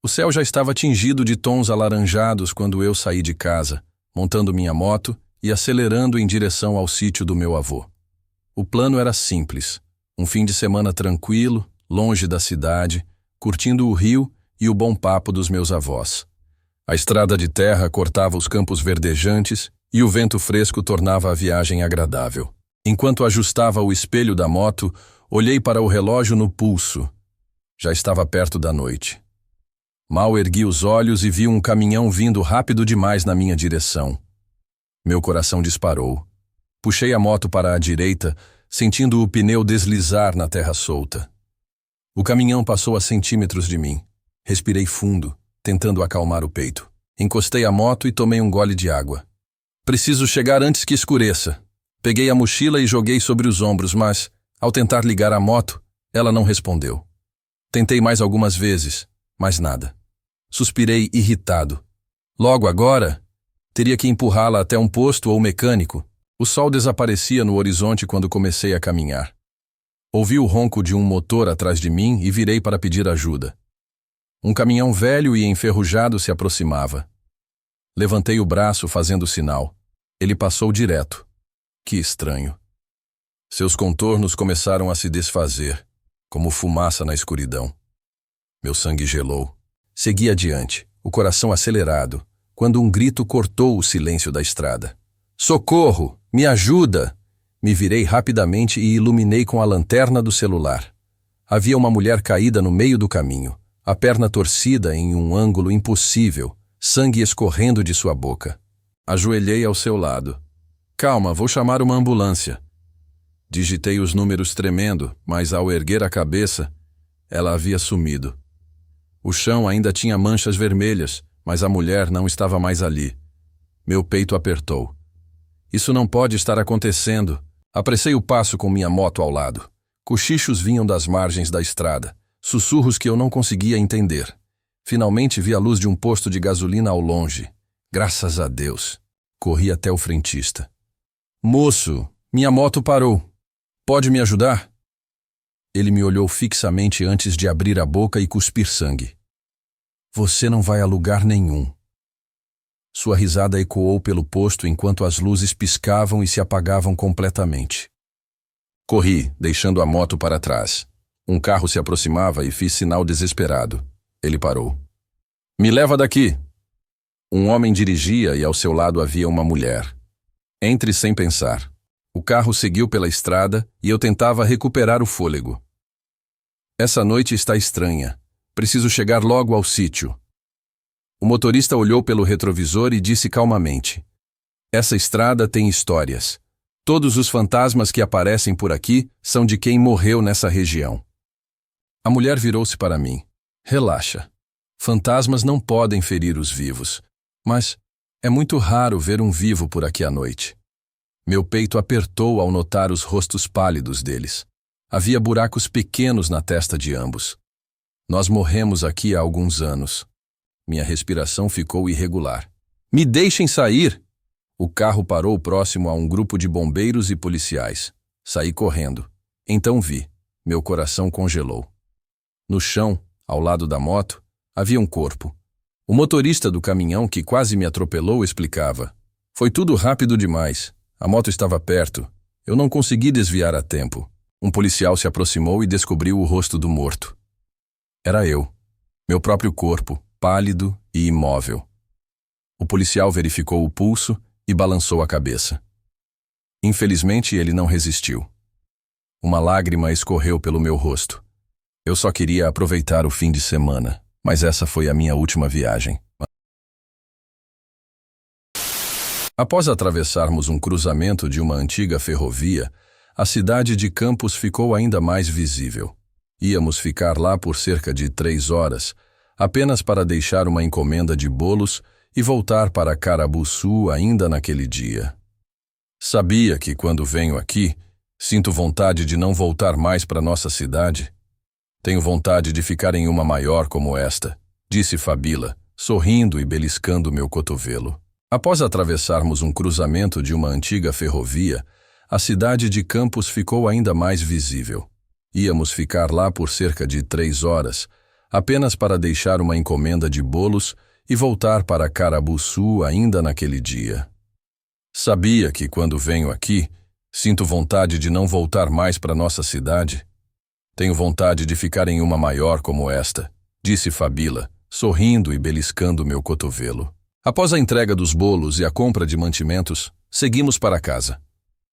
O céu já estava tingido de tons alaranjados quando eu saí de casa, montando minha moto e acelerando em direção ao sítio do meu avô. O plano era simples: um fim de semana tranquilo, longe da cidade, curtindo o rio e o bom papo dos meus avós. A estrada de terra cortava os campos verdejantes e o vento fresco tornava a viagem agradável. Enquanto ajustava o espelho da moto, olhei para o relógio no pulso. Já estava perto da noite. Mal ergui os olhos e vi um caminhão vindo rápido demais na minha direção. Meu coração disparou. Puxei a moto para a direita, sentindo o pneu deslizar na terra solta. O caminhão passou a centímetros de mim. Respirei fundo, tentando acalmar o peito. Encostei a moto e tomei um gole de água. Preciso chegar antes que escureça. Peguei a mochila e joguei sobre os ombros, mas, ao tentar ligar a moto, ela não respondeu. Tentei mais algumas vezes, mas nada. Suspirei irritado. Logo agora, teria que empurrá-la até um posto ou mecânico. O sol desaparecia no horizonte quando comecei a caminhar. Ouvi o ronco de um motor atrás de mim e virei para pedir ajuda. Um caminhão velho e enferrujado se aproximava. Levantei o braço fazendo sinal. Ele passou direto. Que estranho. Seus contornos começaram a se desfazer, como fumaça na escuridão. Meu sangue gelou. Segui adiante, o coração acelerado, quando um grito cortou o silêncio da estrada. Socorro! Me ajuda! Me virei rapidamente e iluminei com a lanterna do celular. Havia uma mulher caída no meio do caminho, a perna torcida em um ângulo impossível, sangue escorrendo de sua boca. Ajoelhei ao seu lado. Calma, vou chamar uma ambulância. Digitei os números tremendo, mas ao erguer a cabeça, ela havia sumido. O chão ainda tinha manchas vermelhas, mas a mulher não estava mais ali. Meu peito apertou. Isso não pode estar acontecendo. Apressei o passo com minha moto ao lado. Cochichos vinham das margens da estrada, sussurros que eu não conseguia entender. Finalmente vi a luz de um posto de gasolina ao longe. Graças a Deus. Corri até o frentista. Moço, minha moto parou. Pode me ajudar? Ele me olhou fixamente antes de abrir a boca e cuspir sangue. Você não vai a lugar nenhum. Sua risada ecoou pelo posto enquanto as luzes piscavam e se apagavam completamente. Corri, deixando a moto para trás. Um carro se aproximava e fiz sinal desesperado. Ele parou. Me leva daqui! Um homem dirigia e ao seu lado havia uma mulher. Entre sem pensar. O carro seguiu pela estrada e eu tentava recuperar o fôlego. Essa noite está estranha. Preciso chegar logo ao sítio. O motorista olhou pelo retrovisor e disse calmamente: Essa estrada tem histórias. Todos os fantasmas que aparecem por aqui são de quem morreu nessa região. A mulher virou-se para mim. Relaxa. Fantasmas não podem ferir os vivos. Mas é muito raro ver um vivo por aqui à noite. Meu peito apertou ao notar os rostos pálidos deles. Havia buracos pequenos na testa de ambos. Nós morremos aqui há alguns anos. Minha respiração ficou irregular. Me deixem sair! O carro parou próximo a um grupo de bombeiros e policiais. Saí correndo. Então vi. Meu coração congelou. No chão, ao lado da moto, havia um corpo. O motorista do caminhão que quase me atropelou explicava. Foi tudo rápido demais. A moto estava perto. Eu não consegui desviar a tempo. Um policial se aproximou e descobriu o rosto do morto. Era eu. Meu próprio corpo, pálido e imóvel. O policial verificou o pulso e balançou a cabeça. Infelizmente, ele não resistiu. Uma lágrima escorreu pelo meu rosto. Eu só queria aproveitar o fim de semana, mas essa foi a minha última viagem. Após atravessarmos um cruzamento de uma antiga ferrovia, a cidade de Campos ficou ainda mais visível. Íamos ficar lá por cerca de 3 horas, apenas para deixar uma encomenda de bolos e voltar para Carabuçu ainda naquele dia. Sabia que quando venho aqui, sinto vontade de não voltar mais para nossa cidade. Tenho vontade de ficar em uma maior como esta, disse Fabíola, sorrindo e beliscando meu cotovelo. Após atravessarmos um cruzamento de uma antiga ferrovia, a cidade de Campos ficou ainda mais visível. Íamos ficar lá por cerca de 3 horas, apenas para deixar uma encomenda de bolos e voltar para Carabuçu ainda naquele dia. Sabia que quando venho aqui, sinto vontade de não voltar mais para nossa cidade. Tenho vontade de ficar em uma maior como esta, disse Fabíola, sorrindo e beliscando meu cotovelo. Após a entrega dos bolos e a compra de mantimentos, seguimos para casa.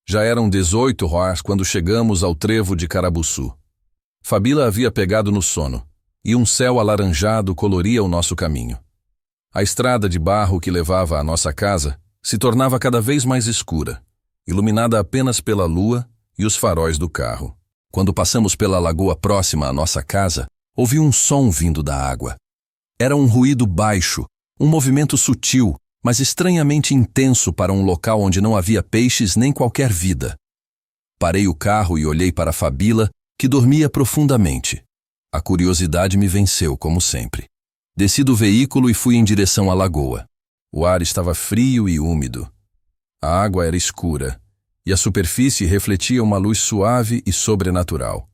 Já eram 18 horas quando chegamos ao trevo de Carabuçu. Fabíola havia pegado no sono, e um céu alaranjado coloria o nosso caminho. A estrada de barro que levava à nossa casa se tornava cada vez mais escura, iluminada apenas pela lua e os faróis do carro. Quando passamos pela lagoa próxima à nossa casa, ouvi um som vindo da água. Era um ruído baixo, um movimento sutil, mas estranhamente intenso para um local onde não havia peixes nem qualquer vida. Parei o carro e olhei para Fabíola, que dormia profundamente. A curiosidade me venceu, como sempre. Desci do veículo e fui em direção à lagoa. O ar estava frio e úmido. A água era escura, e a superfície refletia uma luz suave e sobrenatural.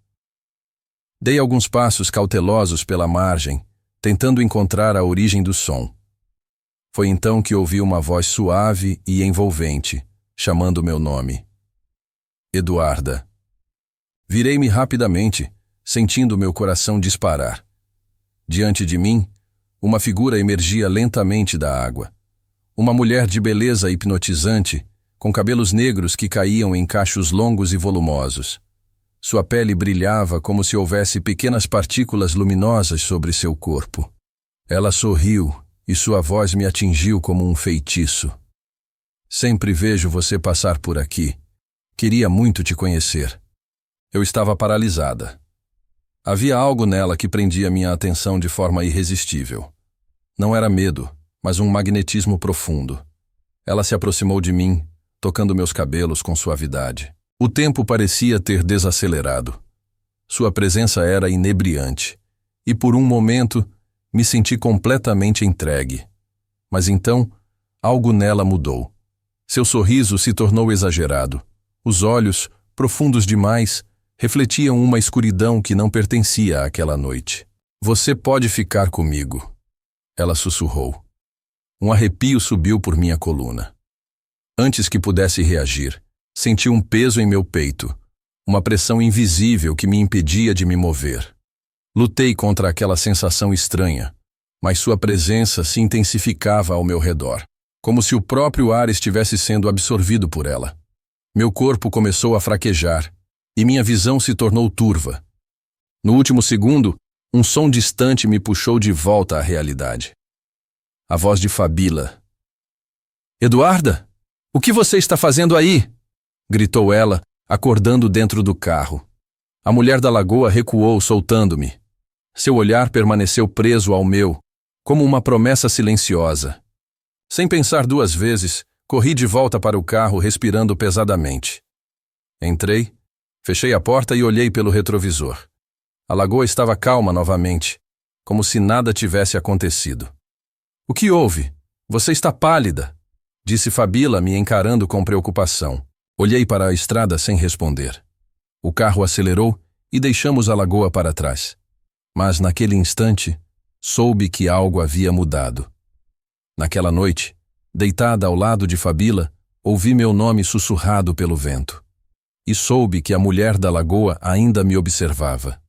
Dei alguns passos cautelosos pela margem, tentando encontrar a origem do som. Foi então que ouvi uma voz suave e envolvente, chamando meu nome. Eduarda. Virei-me rapidamente, sentindo meu coração disparar. Diante de mim, uma figura emergia lentamente da água. Uma mulher de beleza hipnotizante, com cabelos negros que caíam em cachos longos e volumosos. Sua pele brilhava como se houvesse pequenas partículas luminosas sobre seu corpo. Ela sorriu e sua voz me atingiu como um feitiço. Sempre vejo você passar por aqui. Queria muito te conhecer. Eu estava paralisada. Havia algo nela que prendia minha atenção de forma irresistível. Não era medo, mas um magnetismo profundo. Ela se aproximou de mim, tocando meus cabelos com suavidade. O tempo parecia ter desacelerado. Sua presença era inebriante, e por um momento me senti completamente entregue. Mas então, algo nela mudou. Seu sorriso se tornou exagerado. Os olhos, profundos demais, refletiam uma escuridão que não pertencia àquela noite. Você pode ficar comigo, ela sussurrou. Um arrepio subiu por minha coluna. Antes que pudesse reagir, senti um peso em meu peito, uma pressão invisível que me impedia de me mover. Lutei contra aquela sensação estranha, mas sua presença se intensificava ao meu redor, como se o próprio ar estivesse sendo absorvido por ela. Meu corpo começou a fraquejar, e minha visão se tornou turva. No último segundo, um som distante me puxou de volta à realidade. A voz de Fabíola. Eduarda, o que você está fazendo aí? Gritou ela, acordando dentro do carro. A mulher da lagoa recuou, soltando-me. Seu olhar permaneceu preso ao meu, como uma promessa silenciosa. Sem pensar duas vezes, corri de volta para o carro, respirando pesadamente. Entrei, fechei a porta e olhei pelo retrovisor. A lagoa estava calma novamente, como se nada tivesse acontecido. O que houve? Você está pálida, disse Fabíola, me encarando com preocupação. Olhei para a estrada sem responder. O carro acelerou e deixamos a lagoa para trás. Mas naquele instante, soube que algo havia mudado. Naquela noite, deitada ao lado de Fabíola, ouvi meu nome sussurrado pelo vento. E soube que a mulher da lagoa ainda me observava.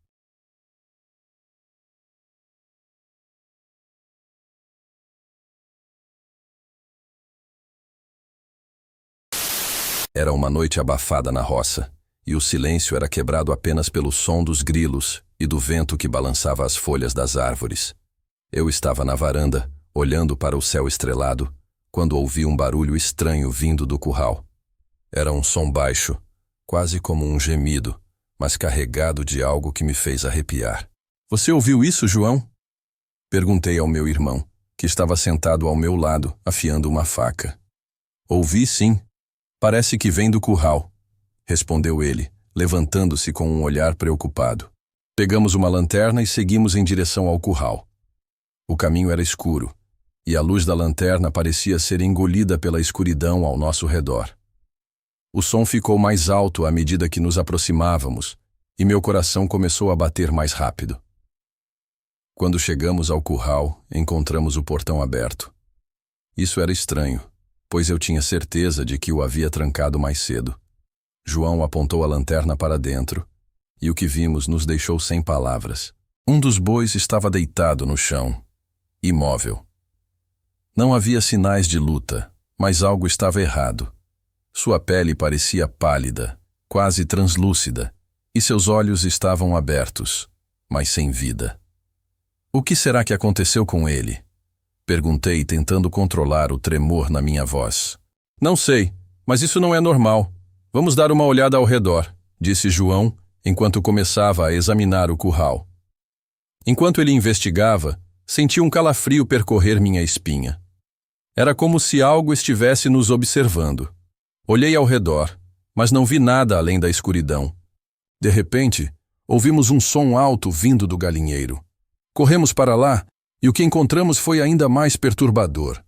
Era uma noite abafada na roça, e o silêncio era quebrado apenas pelo som dos grilos e do vento que balançava as folhas das árvores. Eu estava na varanda, olhando para o céu estrelado, quando ouvi um barulho estranho vindo do curral. Era um som baixo, quase como um gemido, mas carregado de algo que me fez arrepiar. Você ouviu isso, João? Perguntei ao meu irmão, que estava sentado ao meu lado, afiando uma faca. Ouvi sim. Parece que vem do curral, respondeu ele, levantando-se com um olhar preocupado. Pegamos uma lanterna e seguimos em direção ao curral. O caminho era escuro, e a luz da lanterna parecia ser engolida pela escuridão ao nosso redor. O som ficou mais alto à medida que nos aproximávamos, e meu coração começou a bater mais rápido. Quando chegamos ao curral, encontramos o portão aberto. Isso era estranho, pois eu tinha certeza de que o havia trancado mais cedo. João apontou a lanterna para dentro, e o que vimos nos deixou sem palavras. Um dos bois estava deitado no chão, imóvel. Não havia sinais de luta, mas algo estava errado. Sua pele parecia pálida, quase translúcida, e seus olhos estavam abertos, mas sem vida. O que será que aconteceu com ele? Perguntei, tentando controlar o tremor na minha voz. Não sei, mas isso não é normal. Vamos dar uma olhada ao redor, disse João, enquanto começava a examinar o curral. Enquanto ele investigava, senti um calafrio percorrer minha espinha. Era como se algo estivesse nos observando. Olhei ao redor, mas não vi nada além da escuridão. De repente, ouvimos um som alto vindo do galinheiro. Corremos para lá, e o que encontramos foi ainda mais perturbador.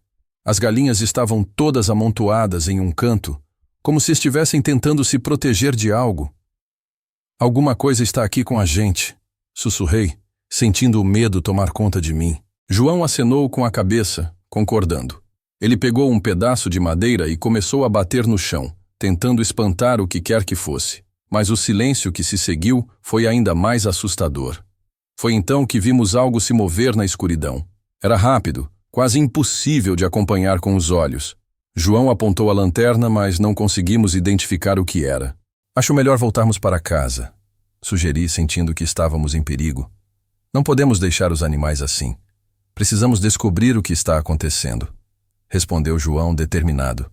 As galinhas estavam todas amontoadas em um canto, como se estivessem tentando se proteger de algo. Alguma coisa está aqui com a gente, sussurrei, sentindo o medo tomar conta de mim. João acenou com a cabeça, concordando. Ele pegou um pedaço de madeira e começou a bater no chão, tentando espantar o que quer que fosse. Mas o silêncio que se seguiu foi ainda mais assustador. Foi então que vimos algo se mover na escuridão. Era rápido, quase impossível de acompanhar com os olhos. João apontou a lanterna, mas não conseguimos identificar o que era. Acho melhor voltarmos para casa, sugeri, sentindo que estávamos em perigo. Não podemos deixar os animais assim. Precisamos descobrir o que está acontecendo, respondeu João determinado.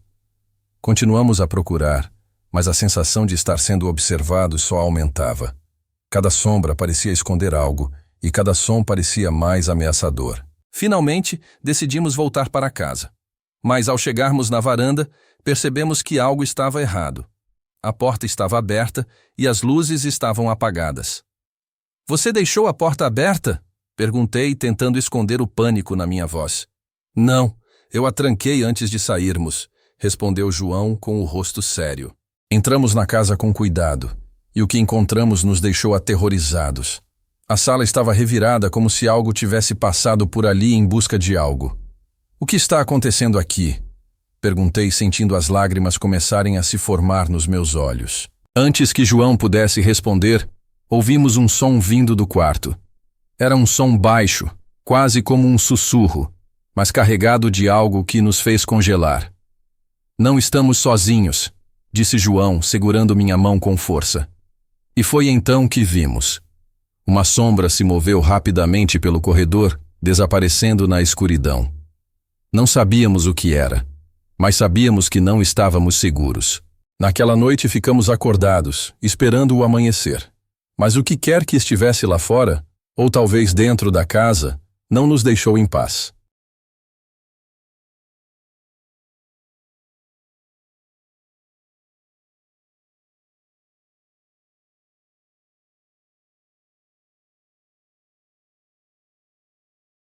Continuamos a procurar, mas a sensação de estar sendo observados só aumentava. Cada sombra parecia esconder algo, e cada som parecia mais ameaçador. Finalmente, decidimos voltar para casa. Mas ao chegarmos na varanda, percebemos que algo estava errado. A porta estava aberta e as luzes estavam apagadas. Você deixou a porta aberta? Perguntei, tentando esconder o pânico na minha voz. Não, eu a tranquei antes de sairmos, respondeu João com o rosto sério. Entramos na casa com cuidado, e o que encontramos nos deixou aterrorizados. A sala estava revirada como se algo tivesse passado por ali em busca de algo. O que está acontecendo aqui? Perguntei, sentindo as lágrimas começarem a se formar nos meus olhos. Antes que João pudesse responder, ouvimos um som vindo do quarto. Era um som baixo, quase como um sussurro, mas carregado de algo que nos fez congelar. Não estamos sozinhos, disse João, segurando minha mão com força. E foi então que vimos. Uma sombra se moveu rapidamente pelo corredor, desaparecendo na escuridão. Não sabíamos o que era, mas sabíamos que não estávamos seguros. Naquela noite ficamos acordados, esperando o amanhecer. Mas o que quer que estivesse lá fora, ou talvez dentro da casa, não nos deixou em paz.